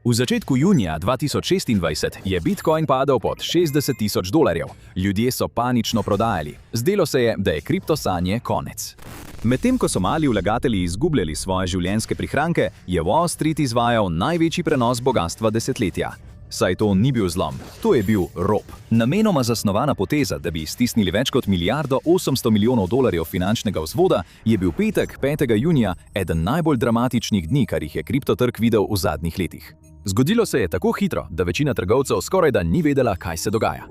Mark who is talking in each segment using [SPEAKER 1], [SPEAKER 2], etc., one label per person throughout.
[SPEAKER 1] V začetku junija 2026 je Bitcoin padel pod $60,000. Ljudje so panično prodajali. Zdelo se je, da je kriptosanje konec. Medtem ko so mali vlagatelji izgubljali svoje življenjske prihranke, je Wall Street izvajal največji prenos bogastva desetletja. Saj to ni bil zlom, to je bil rop. Namenoma zasnovana poteza, da bi iztisnili več kot $1,800 milijonov finančnega vzvoda, je bil petek, 5. junija, eden najbolj dramatičnih dni, kar jih je kriptotrg videl v zadnjih letih. Zgodilo se je tako hitro, da večina trgovcev skorajda ni vedela, kaj se dogaja.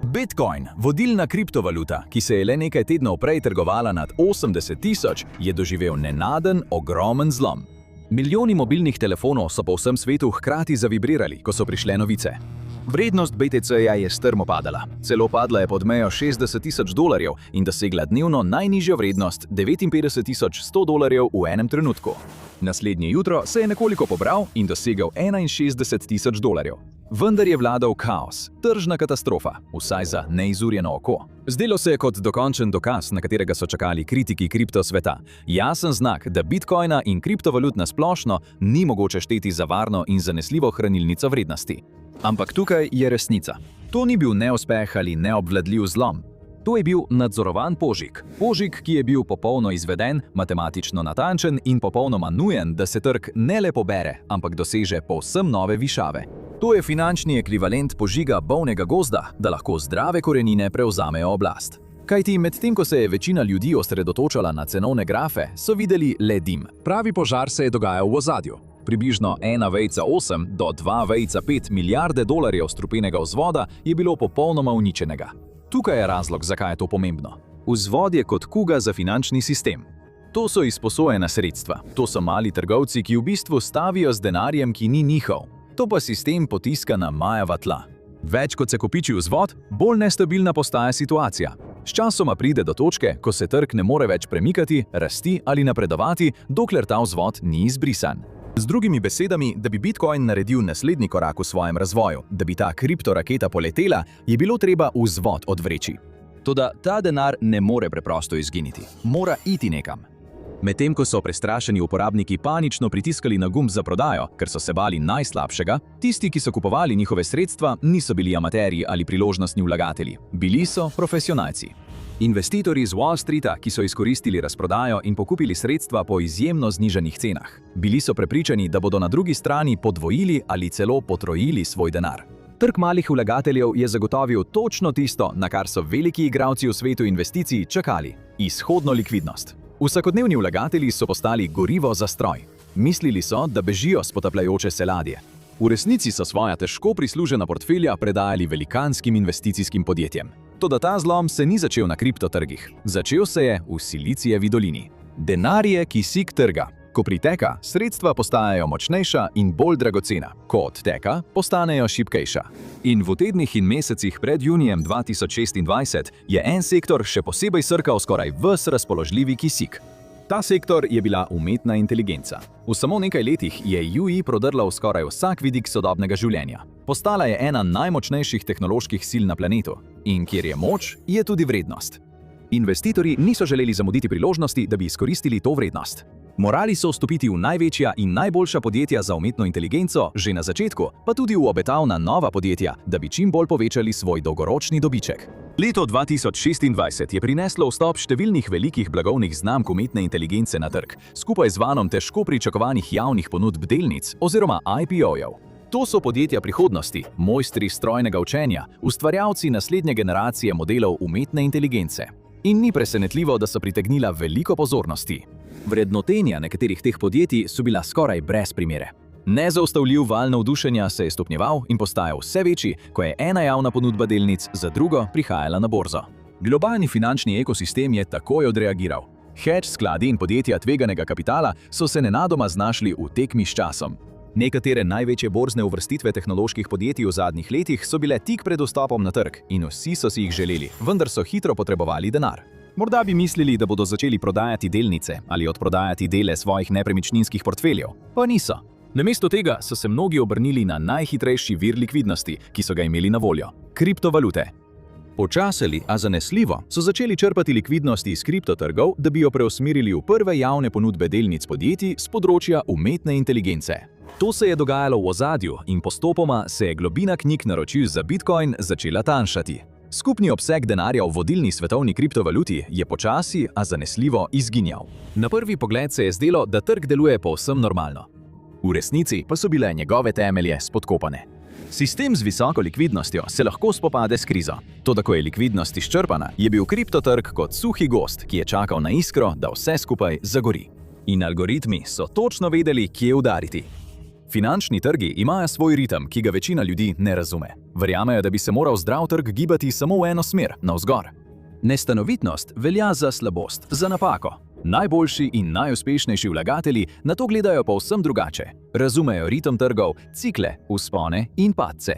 [SPEAKER 1] Bitcoin, vodilna kriptovaluta, ki se je le nekaj tednov prej trgovala nad 80,000, je doživel nenaden, ogromen zlom. Milijoni mobilnih telefonov so po vsem svetu hkrati zavibrirali, ko so prišle novice. Vrednost BTC-ja je strmo padala. Celo padla je pod mejo $60,000 in dosegla dnevno najnižjo vrednost $59,100 v enem trenutku. Naslednje jutro se je nekoliko pobral in dosegel $61,000. Vendar je vladal kaos, tržna katastrofa, vsaj za neizurjeno oko. Zdelo se je kot dokončen dokaz, na katerega so čakali kritiki kriptosveta. Jasen znak, da Bitcoina in kriptovalut na splošno ni mogoče šteti za varno in zanesljivo hranilnico vrednosti. Ampak tukaj je resnica. To ni bil neuspeh ali neobvladljiv zlom. To je bil nadzorovan požig. Požig, ki je bil popolno izveden, matematično natančen in popolnoma nujen, da se trg ne le pobere, ampak doseže povsem nove višave. To je finančni ekvivalent požiga bolnega gozda, da lahko zdrave korenine prevzamejo oblast. Kajti medtem ko se je večina ljudi osredotočala na cenovne grafe, so videli le dim. Pravi požar se je dogajal v ozadju. Približno 1,8 do 2,5 milijarde dolarjev strupenega vzvoda je bilo popolnoma uničenega. Tukaj je razlog, zakaj je to pomembno. Vzvod je kot kuga za finančni sistem. To so izposojena sredstva. To so mali trgovci, ki v bistvu stavijo z denarjem, ki ni njihov. To pa sistem potiska na majava tla. Več kot se kopiči vzvod, bolj nestabilna postaja situacija. Sčasoma pride do točke, ko se trg ne more več premikati, rasti ali napredovati, dokler ta vzvod ni izbrisan. Z drugimi besedami, da bi Bitcoin naredil naslednji korak v svojem razvoju, da bi ta kriptoraketa poletela, je bilo treba vzvod odvreči. Toda ta denar ne more preprosto izginiti. Mora iti nekam. Medtem ko so prestrašeni uporabniki panično pritiskali na gumb za prodajo, ker so se bali najslabšega, tisti, ki so kupovali njihove sredstva, niso bili amaterji ali priložnostni vlagatelji. Bili so profesionalci. Investitorji z Wall Streeta, ki so izkoristili razprodajo in pokupili sredstva po izjemno znižanih cenah. Bili so prepričani, da bodo na drugi strani podvojili ali celo potrojili svoj denar. Trg malih vlagateljev je zagotovil točno tisto, na kar so veliki igralci v svetu investicij čakali – izhodno likvidnost. Vsakodnevni vlagatelji so postali gorivo za stroj. Mislili so, da bežijo s potapljajoče se ladje. V resnici so svoja težko prislužena portfelja predajali velikanskim investicijskim podjetjem. Toda ta zlom se ni začel na kriptotrgih. Začel se je v Silicijevi dolini. Denar je kisik trga. Ko priteka, sredstva postajajo močnejša in bolj dragocena. Ko odteka, postanejo šibkejša. In v tednih in mesecih pred junijem 2026 je en sektor še posebej srkal skoraj ves razpoložljivi kisik. Ta sektor je bila umetna inteligenca. V samo nekaj letih je UI prodrla v skoraj vsak vidik sodobnega življenja. Postala je ena najmočnejših tehnoloških sil na planetu. In kjer je moč, je tudi vrednost. Investitorji niso želeli zamuditi priložnosti, da bi izkoristili to vrednost. Morali so vstopiti v največja in najboljša podjetja za umetno inteligenco že na začetku, pa tudi v obetavna nova podjetja, da bi čim bolj povečali svoj dolgoročni dobiček. Leto 2026 je prineslo vstop številnih velikih blagovnih znamk umetne inteligence na trg, skupaj z vanom težko pričakovanih javnih ponudb delnic oziroma IPO-jev. To so podjetja prihodnosti, mojstri strojnega učenja, ustvarjalci naslednje generacije modelov umetne inteligence. In ni presenetljivo, da so pritegnila veliko pozornosti. Vrednotenja nekaterih teh podjetij so bila skoraj brez primere. Nezaustavljiv val navdušenja se je stopnjeval in postajal vse večji, ko je ena javna ponudba delnic za drugo prihajala na borzo. Globalni finančni ekosistem je takoj odreagiral. Hedge skladi in podjetja tveganega kapitala so se nenadoma znašli v tekmi s časom. Nekatere največje borzne uvrstitve tehnoloških podjetij v zadnjih letih so bile tik pred vstopom na trg in vsi so si jih želeli, vendar so hitro potrebovali denar. Morda bi mislili, da bodo začeli prodajati delnice ali odprodajati dele svojih nepremičninskih portfeljev, pa niso. Namesto tega so se mnogi obrnili na najhitrejši vir likvidnosti, ki so ga imeli na voljo – kriptovalute. Počasili, a zanesljivo so začeli črpati likvidnost iz kriptotrgov, da bi jo preusmerili v prve javne ponudbe delnic podjetij z področja umetne inteligence. To se je dogajalo v ozadju in postopoma se je globina knjig naročil za Bitcoin začela tanjšati. Skupni obseg denarja v vodilni svetovni kriptovaluti je počasi, a zanesljivo izginjal. Na prvi pogled se je zdelo, da trg deluje povsem normalno. V resnici pa so bile njegove temelje spodkopane. Sistem z visoko likvidnostjo se lahko spopade s krizo. Toda ko je likvidnost izčrpana, je bil kriptotrg kot suhi gozd, ki je čakal na iskro, da vse skupaj zagori. In algoritmi so točno vedeli, kje udariti. Finančni trgi imajo svoj ritem, ki ga večina ljudi ne razume. Verjamejo, da bi se moral zdrav trg gibati samo v eno smer, navzgor. Nestanovitnost velja za slabost, za napako. Najboljši in najuspešnejši vlagatelji na to gledajo povsem drugače. Razumejo ritem trgov, cikle, vzpone in padce.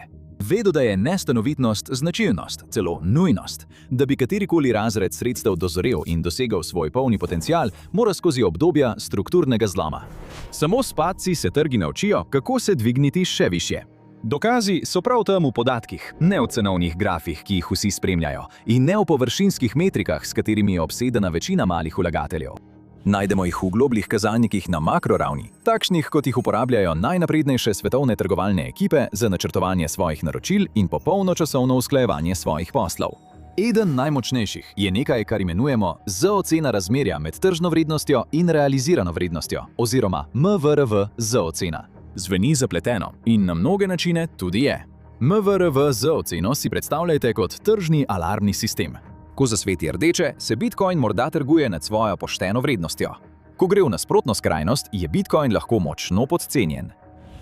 [SPEAKER 1] Vedo, da je nestanovitnost značilnost, celo nujnost. Da bi katerikoli razred sredstev dozorel in dosegel svoj polni potencial, mora skozi obdobja strukturnega zloma. Samo s padci se trgi naučijo, kako se dvigniti še višje. Dokazi so prav tam v podatkih, ne v cenovnih grafih, ki jih vsi spremljajo, in ne v površinskih metrikah, s katerimi je obsedena večina malih vlagateljev. Najdemo jih v globlih kazalnikih na makroravni, takšnih, kot jih uporabljajo najnaprednejše svetovne trgovalne ekipe za načrtovanje svojih naročil in popolno časovno usklajevanje svojih poslov. Eden najmočnejših je nekaj, kar imenujemo z-ocena razmerja med tržno vrednostjo in realizirano vrednostjo, oziroma MVRV z-ocena. Zveni zapleteno in na mnoge načine tudi je. MVRV z-oceno si predstavljajte kot tržni alarmni sistem. Ko zasveti rdeče, se Bitcoin morda trguje nad svojo pošteno vrednostjo. Ko gre v nasprotno skrajnost, je Bitcoin lahko močno podcenjen.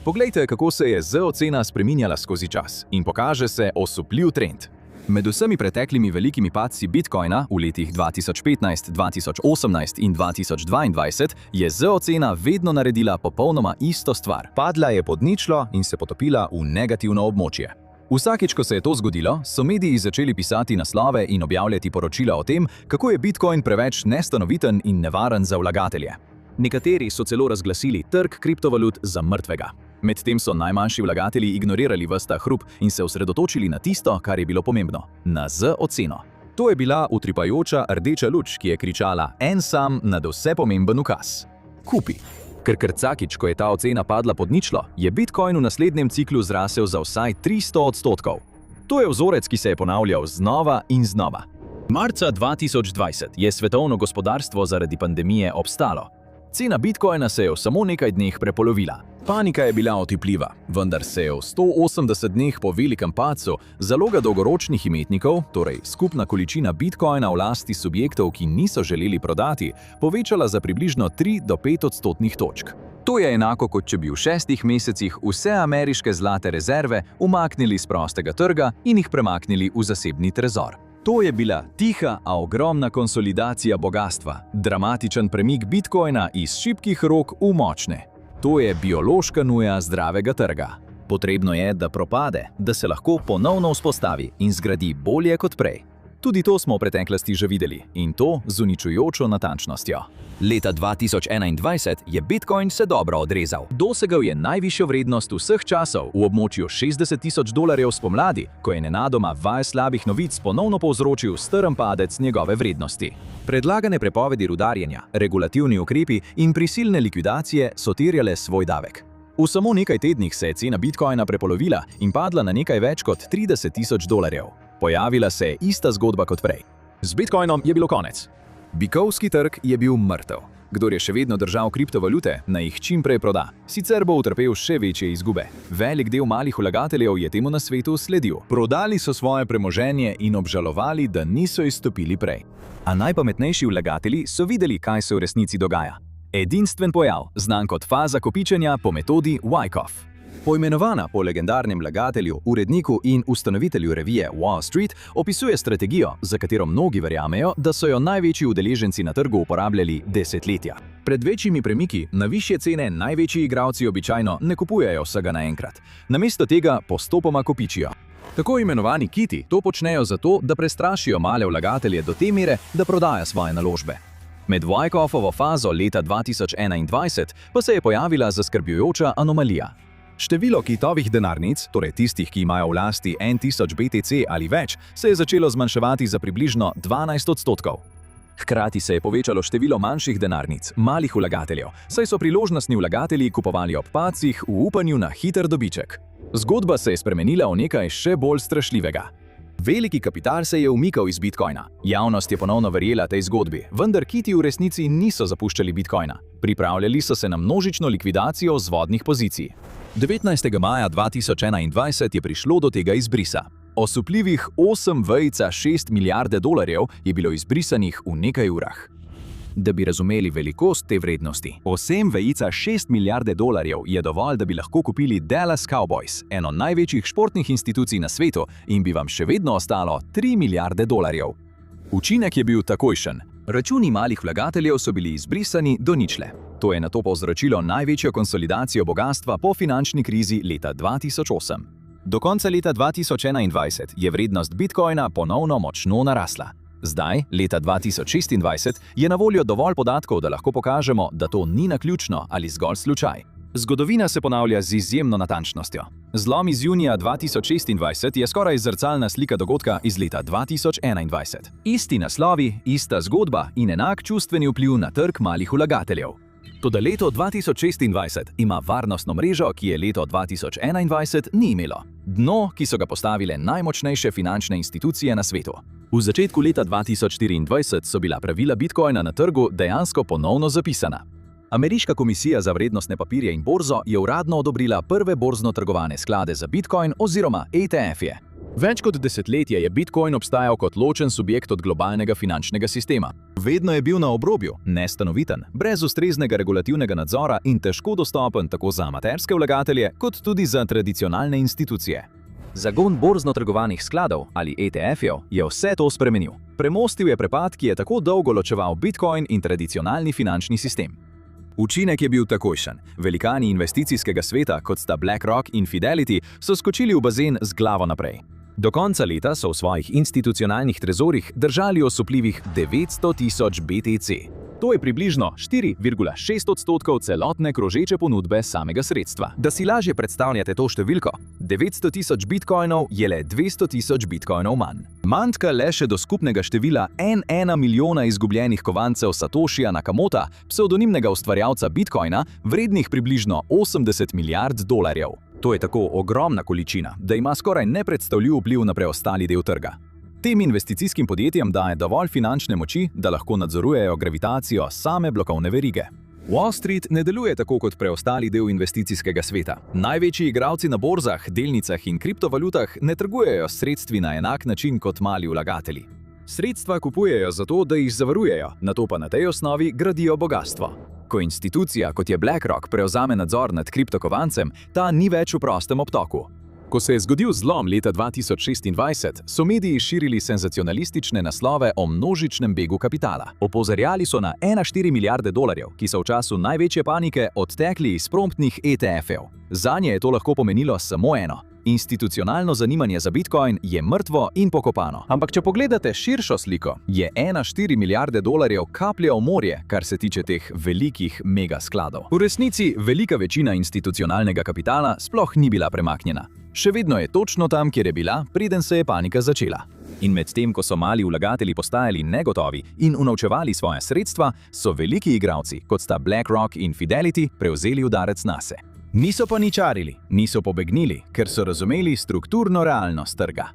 [SPEAKER 1] Poglejte, kako se je z-ocena spreminjala skozi čas in pokaže se osupljiv trend. Med vsemi preteklimi velikimi padci Bitcoina v letih 2015, 2018 in 2022 je z-ocena vedno naredila popolnoma isto stvar. Padla je pod ničlo in se potopila v negativno območje. Vsakič, ko se je to zgodilo, so mediji začeli pisati naslove in objavljati poročila o tem, kako je Bitcoin preveč nestanoviten in nevaren za vlagatelje. Nekateri so celo razglasili trg kriptovalut za mrtvega. Medtem so najmanjši vlagatelji ignorirali ves ta hrup in se osredotočili na tisto, kar je bilo pomembno – na z-oceno. To je bila utripajoča rdeča luč, ki je kričala en sam nad vse pomemben ukaz. Kupi. Ker krcakič, ko je ta ocena padla pod ničlo, je Bitcoin v naslednjem ciklu zrasel za vsaj 300%. To je vzorec, ki se je ponavljal znova in znova. Marca 2020 je svetovno gospodarstvo zaradi pandemije obstalo. Cena Bitcoina se je v samo nekaj dneh prepolovila. Panika je bila otipljiva, vendar se je v 180 dneh po velikem padcu zaloga dolgoročnih imetnikov, torej skupna količina Bitcoina v lasti subjektov, ki niso želeli prodati, povečala za približno 3 do 5 odstotnih točk. To je enako, kot če bi v 6 mesecih vse ameriške zlate rezerve umaknili z prostega trga in jih premaknili v zasebni trezor. To je bila tiha, a ogromna konsolidacija bogastva, dramatičen premik Bitcoina iz šibkih rok v močne. To je biološka nuja zdravega trga. Potrebno je, da propade, da se lahko ponovno vzpostavi in zgradi bolje kot prej. Tudi to smo v preteklosti že videli, in to z uničujočo natančnostjo. Leta 2021 je Bitcoin se dobro odrezal. Dosegel je najvišjo vrednost vseh časov v območju $60,000 spomladi, ko je nenadoma val slabih novic ponovno povzročil strm padec njegove vrednosti. Predlagane prepovedi rudarjenja, regulativni ukrepi in prisilne likvidacije so terjale svoj davek. V samo nekaj tednih se je cena Bitcoina prepolovila in padla na nekaj več kot $30,000. Pojavila se je ista zgodba kot prej. Z Bitcoinom je bilo konec. Bikovski trg je bil mrtev. Kdor je še vedno držal kriptovalute, naj jih čim prej proda. Sicer bo utrpel še večje izgube. Velik del malih vlagateljev je temu na svetu sledil. Prodali so svoje premoženje in obžalovali, da niso izstopili prej. A najpametnejši vlagatelji so videli, kaj se v resnici dogaja. Edinstven pojav, znan kot faza kopičenja po metodi Wyckoff. Poimenovana po legendarnem vlagatelju, uredniku in ustanovitelju revije Wall Street, opisuje strategijo, za katero mnogi verjamejo, da so jo največji udeleženci na trgu uporabljali desetletja. Pred večjimi premiki na višje cene največji igralci običajno ne kupujejo vsega naenkrat. Namesto tega postopoma kopičijo. Tako imenovani kiti to počnejo zato, da prestrašijo male vlagatelje do te mere, da prodajo svoje naložbe. Med Wyckoffovo fazo leta 2021 pa se je pojavila zaskrbljujoča anomalija. Število kitovih denarnic, torej tistih, ki imajo v lasti 1000 BTC ali več, se je začelo zmanjševati za približno 12%. Hkrati se je povečalo število manjših denarnic, malih vlagateljev, saj so priložnostni vlagatelji kupovali ob padcih v upanju na hiter dobiček. Zgodba se je spremenila v nekaj še bolj strašljivega. Veliki kapital se je umikal iz Bitcoina. Javnost je ponovno verjela tej zgodbi, vendar kiti v resnici niso zapuščali Bitcoina. Pripravljali so se na množično likvidacijo vzvodnih pozicij. 19. maja 2021 je prišlo do tega izbrisa. Osupljivih 8,6 milijarde dolarjev je bilo izbrisanih v nekaj urah. Da bi razumeli velikost te vrednosti, 8,6 milijarde dolarjev je dovolj, da bi lahko kupili Dallas Cowboys, eno največjih športnih institucij na svetu, in bi vam še vedno ostalo 3 milijarde dolarjev. Učinek je bil takojšen. Računi malih vlagateljev so bili izbrisani do ničle. To je nato povzročilo največjo konsolidacijo bogastva po finančni krizi leta 2008. Do konca leta 2021 je vrednost Bitcoina ponovno močno narasla. Zdaj, leta 2026, je na voljo dovolj podatkov, da lahko pokažemo, da to ni naključno ali zgolj slučaj. Zgodovina se ponavlja z izjemno natančnostjo. Zlom iz junija 2026 je skoraj zrcalna slika dogodka iz leta 2021. Isti naslovi, ista zgodba in enak čustveni vpliv na trg malih vlagateljev. Toda leto 2026 ima varnostno mrežo, ki je leto 2021 ni imelo. Dno, ki so ga postavile najmočnejše finančne institucije na svetu. V začetku leta 2024 so bila pravila Bitcoina na trgu dejansko ponovno zapisana. Ameriška komisija za vrednostne papirje in borzo je uradno odobrila prve borzno trgovane sklade za Bitcoin oziroma ETF-je. Več kot desetletje je Bitcoin obstajal kot ločen subjekt od globalnega finančnega sistema. Vedno je bil na obrobju, nestanoviten, brez ustreznega regulativnega nadzora in težko dostopen tako za amaterske vlagatelje kot tudi za tradicionalne institucije. Zagon borzno trgovanih skladov ali ETF-jev je vse to spremenil. Premostil je prepad, ki je tako dolgo ločeval Bitcoin in tradicionalni finančni sistem. Učinek je bil takojšen. Velikani investicijskega sveta, kot sta BlackRock in Fidelity, so skočili v bazen z glavo naprej. Do konca leta so v svojih institucionalnih trezorih držali osupljivih 900,000 BTC. To je približno 4,6% celotne krožeče ponudbe samega sredstva. Da si lažje predstavljate to številko, 900,000 bitcoinov je le 200,000 bitcoinov manj. Manjka le še do skupnega števila 1 milijona izgubljenih kovancev Satoshija Nakamota, psevdonimnega ustvarjalca bitcoina, vrednih približno 80 milijard dolarjev. To je tako ogromna količina, da ima skoraj nepredstavljiv vpliv na preostali del trga. Tem investicijskim podjetjem daje dovolj finančne moči, da lahko nadzorujejo gravitacijo same blokovne verige. Wall Street ne deluje tako kot preostali del investicijskega sveta. Največji igralci na borzah, delnicah in kriptovalutah ne trgujejo s sredstvi na enak način kot mali vlagatelji. Sredstva kupujejo zato, da jih zavarujejo, nato pa na tej osnovi gradijo bogastvo. Ko institucija, kot je BlackRock, prevzame nadzor nad kriptokovancem, ta ni več v prostem obtoku. Ko se je zgodil zlom leta 2026, so mediji širili senzacionalistične naslove o množičnem begu kapitala. Opozarjali so na 1,4 milijarde dolarjev, ki so v času največje panike odtekli iz promptnih ETF-ev. Zanje je to lahko pomenilo samo eno. Institucionalno zanimanje za Bitcoin je mrtvo in pokopano. Ampak če pogledate širšo sliko, je 1,4 milijarde dolarjev kaplja v morje, kar se tiče teh velikih megaskladov. V resnici velika večina institucionalnega kapitala sploh ni bila premaknjena. Še vedno je točno tam, kjer je bila, preden se je panika začela. In medtem, ko so mali vlagatelji postajali negotovi in unovčevali svoje sredstva, so veliki igralci, kot sta BlackRock in Fidelity, prevzeli udarec nase. Niso paničarili, niso pobegnili, ker so razumeli strukturno realnost trga.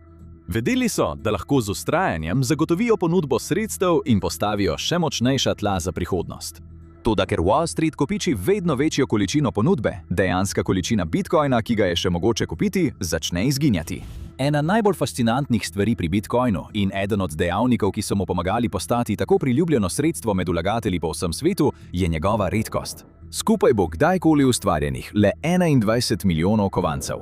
[SPEAKER 1] Vedeli so, da lahko z vztrajanjem zagotovijo ponudbo sredstev in postavijo še močnejša tla za prihodnost. Toda ker Wall Street kopiči vedno večjo količino ponudbe, dejanska količina Bitcoina, ki ga je še mogoče kupiti, začne izginjati. Ena najbolj fascinantnih stvari pri Bitcoinu in eden od dejavnikov, ki so mu pomagali postati tako priljubljeno sredstvo med vlagatelji po vsem svetu, je njegova redkost. Skupaj bo kdajkoli ustvarjenih le 21 milijonov kovancev.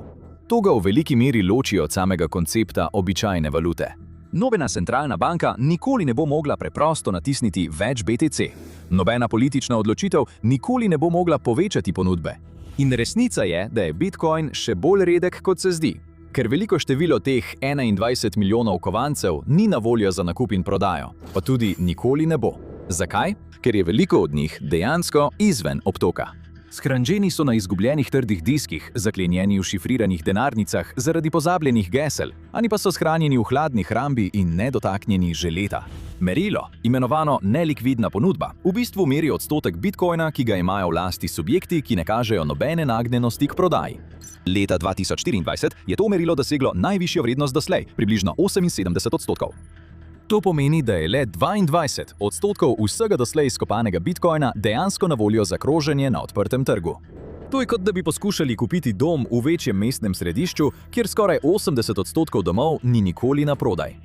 [SPEAKER 1] To ga v veliki meri loči od samega koncepta običajne valute. Nobena centralna banka nikoli ne bo mogla preprosto natisniti več BTC. Nobena politična odločitev nikoli ne bo mogla povečati ponudbe. In resnica je, da je Bitcoin še bolj redek, kot se zdi. Ker veliko število teh 21 milijonov kovancev ni na voljo za nakup in prodajo, pa tudi nikoli ne bo. Zakaj? Ker je veliko od njih dejansko izven obtoka. Shranjeni so na izgubljenih trdih diskih, zaklenjeni v šifriranih denarnicah zaradi pozabljenih gesel, ali pa so shranjeni v hladni hrambi in nedotaknjeni že leta. Merilo, imenovano nelikvidna ponudba, v bistvu meri odstotek bitcoina, ki ga imajo v lasti subjekti, ki ne kažejo nobene nagnjenosti k prodaji. Leta 2024 je to merilo doseglo najvišjo vrednost doslej, približno 78%. To pomeni, da je le 22% vsega doslej izkopanega bitcoina dejansko na voljo za kroženje na odprtem trgu. To je kot da bi poskušali kupiti dom v večjem mestnem središču, kjer skoraj 80% domov ni nikoli na prodaj.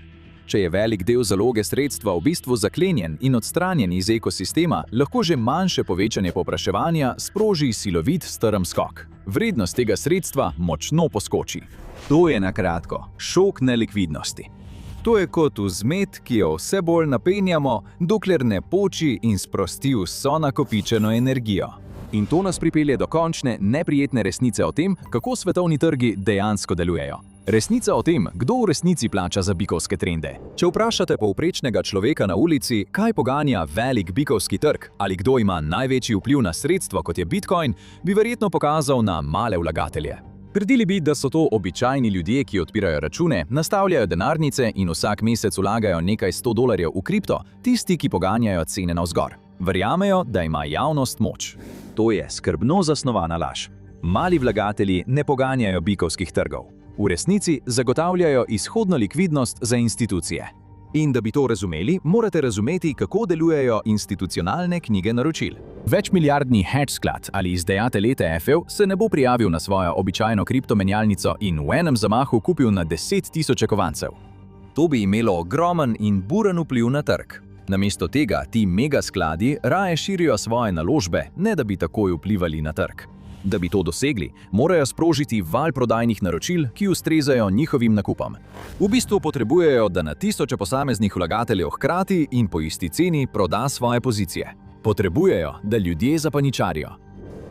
[SPEAKER 1] Če je velik del zaloge sredstva v bistvu zaklenjen in odstranjen iz ekosistema, lahko že manjše povečanje povpraševanja sproži silovit strm skok. Vrednost tega sredstva močno poskoči. To je na kratko šok nelikvidnosti. To je kot vzmet, ki jo vse bolj napenjamo, dokler ne poči in sprosti vso nakopičeno energijo. In to nas pripelje do končne, neprijetne resnice o tem, kako svetovni trgi dejansko delujejo. Resnica o tem, kdo v resnici plača za bikovske trende. Če vprašate povprečnega človeka na ulici, kaj poganja velik bikovski trg ali kdo ima največji vpliv na sredstvo, kot je bitcoin, bi verjetno pokazal na male vlagatelje. Trdili bi, da so to običajni ljudje, ki odpirajo račune, nastavljajo denarnice in vsak mesec vlagajo nekaj $100 v kripto, tisti, ki poganjajo cene navzgor. Verjamejo, da ima javnost moč. To je skrbno zasnovana laž. Mali vlagatelji ne poganjajo bikovskih trgov. V resnici zagotavljajo izhodno likvidnost za institucije. In da bi to razumeli, morate razumeti, kako delujejo institucionalne knjige naročil. Večmilijardni hedge sklad ali izdajatelj ETF-ev se ne bo prijavil na svojo običajno kriptomenjalnico in v enem zamahu kupil na 10.000 kovancev. To bi imelo ogromen in buren vpliv na trg. Namesto tega ti megaskladi raje širijo svoje naložbe, ne da bi takoj vplivali na trg. Da bi to dosegli, morajo sprožiti val prodajnih naročil, ki ustrezajo njihovim nakupom. V bistvu potrebujejo, da na tisoče posameznih vlagateljev hkrati in po isti ceni proda svoje pozicije. Potrebujejo, da ljudje zapaničarijo.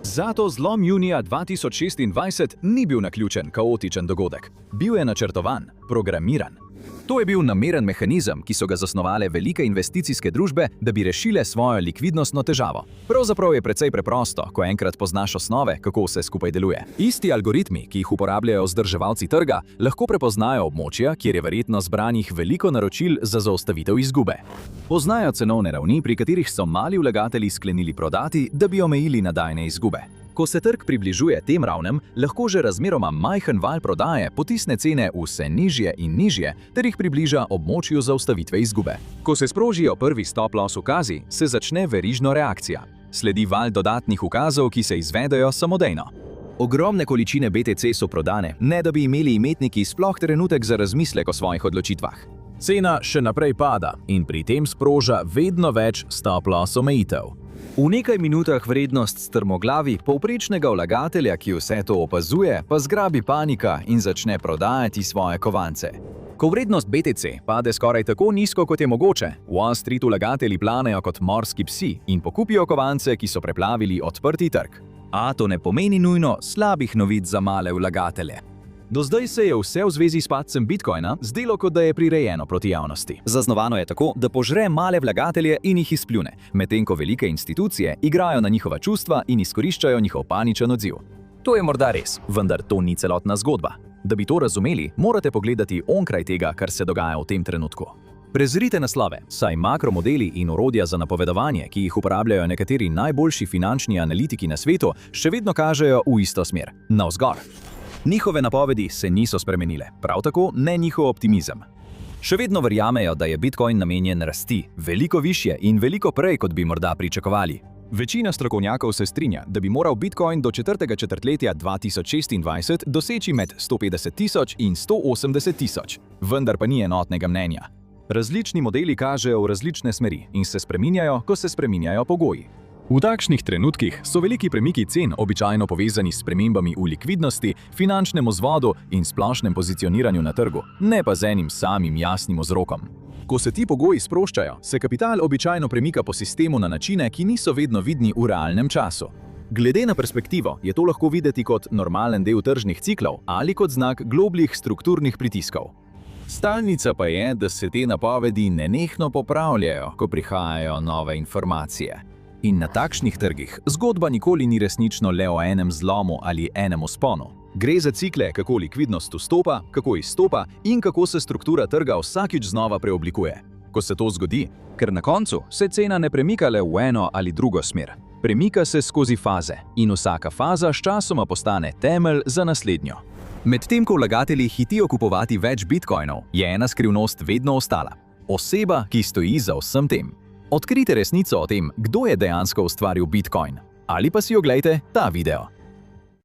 [SPEAKER 1] Zato zlom junija 2026 ni bil naključen, kaotičen dogodek. Bil je načrtovan, programiran. To je bil nameren mehanizem, ki so ga zasnovale velike investicijske družbe, da bi rešile svojo likvidnostno težavo. Pravzaprav je precej preprosto, ko enkrat poznaš osnove, kako vse skupaj deluje. Isti algoritmi, ki jih uporabljajo vzdrževalci trga, lahko prepoznajo območja, kjer je verjetno zbranih veliko naročil za zaustavitev izgube. Poznajo cenovne ravni, pri katerih so mali vlagatelji sklenili prodati, da bi omejili nadaljnje izgube. Ko se trg približuje tem ravnem, lahko že razmeroma majhen val prodaje potisne cene vse nižje in nižje, ter jih približa območju zaustavitve izgube. Ko se sprožijo prvi stop-loss ukazi, se začne verižna reakcija. Sledi val dodatnih ukazov, ki se izvedejo samodejno. Ogromne količine BTC so prodane, ne da bi imeli imetniki sploh trenutek za razmislek o svojih odločitvah. Cena še naprej pada in pri tem sproža vedno več stop-loss omejitev. V nekaj minutah vrednost strmoglavi povprečnega vlagatelja, ki vse to opazuje, pa zgrabi panika in začne prodajati svoje kovance. Ko vrednost BTC pade skoraj tako nizko, kot je mogoče, Wall Street vlagatelji planejo kot morski psi in pokupijo kovance, ki so preplavili odprti trg. A to ne pomeni nujno slabih novic za male vlagatelje. Do zdaj se je vse v zvezi s padcem bitcoina zdelo, kot da je prirejeno proti javnosti. Zaznovano je tako, da požre male vlagatelje in jih izpljune, medtem ko velike institucije igrajo na njihova čustva in izkoriščajo njihov paničen odziv. To je morda res, vendar to ni celotna zgodba. Da bi to razumeli, morate pogledati onkraj tega, kar se dogaja v tem trenutku. Prezrite naslove, saj makromodeli in orodja za napovedovanje, ki jih uporabljajo nekateri najboljši finančni analitiki na svetu, še vedno kažejo v isto smer, navzgor. Njihove napovedi se niso spremenile, prav tako ne njihov optimizem. Še vedno verjamejo, da je bitcoin namenjen rasti, veliko višje in veliko prej, kot bi morda pričakovali. Večina strokovnjakov se strinja, da bi moral bitcoin do četrtega četrtletja 2026 doseči med 150.000 in 180.000, vendar pa ni enotnega mnenja. Različni modeli kažejo v različne smeri in se spreminjajo, ko se spreminjajo pogoji. V takšnih trenutkih so veliki premiki cen običajno povezani s spremembami v likvidnosti, finančnem vzvodu in splošnem pozicioniranju na trgu, ne pa z enim samim jasnim vzrokom. Ko se ti pogoji sproščajo, se kapital običajno premika po sistemu na načine, ki niso vedno vidni v realnem času. Glede na perspektivo je to lahko videti kot normalen del tržnih ciklov ali kot znak globljih strukturnih pritiskov. Stalnica pa je, da se te napovedi nenehno popravljajo, ko prihajajo nove informacije. In na takšnih trgih zgodba nikoli ni resnično le o enem zlomu ali enem vzponu. Gre za cikle, kako likvidnost vstopa, kako izstopa in kako se struktura trga vsakič znova preoblikuje. Ko se to zgodi, ker na koncu se cena ne premika le v eno ali drugo smer. Premika se skozi faze in vsaka faza sčasoma postane temelj za naslednjo. Medtem ko vlagatelji hitijo kupovati več bitcoinov, je ena skrivnost vedno ostala. Oseba, ki stoji za vsem tem. Odkrite resnico o tem, kdo je dejansko ustvaril bitcoin. Ali pa si oglejte ta video.